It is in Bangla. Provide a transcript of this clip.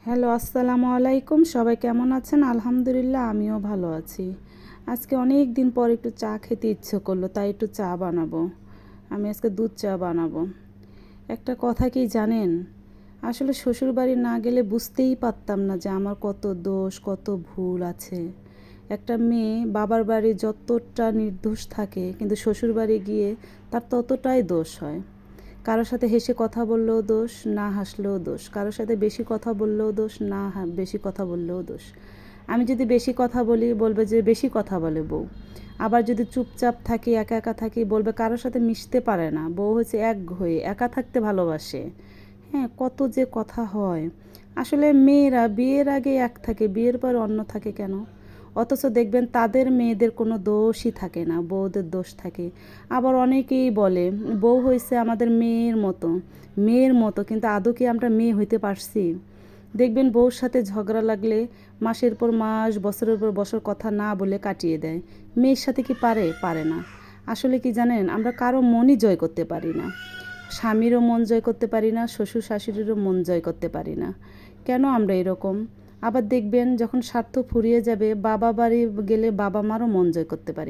হ্যালো, আসসালামু আলাইকুম। সবাই কেমন আছেন? আলহামদুলিল্লাহ, আমিও ভালো আছি। আজকে অনেক দিন পর একটু চা খেতে ইচ্ছে করলো, তাই একটু চা বানাবো। আমি আজকে দুধ চা বানাবো। একটা কথা কি জানেন? আসলে শ্বশুরবাড়ি না গেলে বুঝতেই পারতাম না যে আমার কত দোষ, কত ভুল আছে। একটা মেয়ে বাবার বাড়ি যতটা নির্দোষ থাকে, কিন্তু শ্বশুরবাড়ি গিয়ে তার ততটাই দোষ হয়। কারোর সাথে হেসে কথা বললেও দোষ, না হাসলেও দোষ। কারোর সাথে বেশি কথা বললেও দোষ, না বেশি কথা বললেও দোষ। আমি যদি বেশি কথা বলি, বলবে যে বেশি কথা বলে বউ। আবার যদি চুপচাপ থাকি, একা একা থাকি, বলবে কারোর সাথে মিশতে পারে না, বউ হচ্ছে একঘয়ে, একা থাকতে ভালোবাসে। হ্যাঁ, কত যে কথা হয়। আসলে মেয়েরা বিয়ের আগে এক থাকে, বিয়ের পর অন্য থাকে কেন? অথচ দেখবেন তাদের মেয়েদের কোনো দোষই থাকে না, বউদের দোষ থাকে। আবার অনেকেই বলে বউ হয়েছে আমাদের মেয়ের মতো, মেয়ের মতো, কিন্তু আদৌ কি আমরা মেয়ে হইতে পারছি? দেখবেন বউর সাথে ঝগড়া লাগলে মাসের পর মাস, বছরের পর বছর কথা না বলে কাটিয়ে দেয়। মেয়ের সাথে কি পারে? পারে না। আসলে কি জানেন, আমরা কারো মনই জয় করতে পারি না। স্বামীরও মন জয় করতে পারি না, শ্বশুর শাশুড়িরও মন জয় করতে পারি না। কেন আমরা এরকম? আবার দেখবেন যখন স্বার্থ ফুরিয়ে যাবে, বাবা বাড়ি গেলে বাবা মারও মন জয় করতে পারি।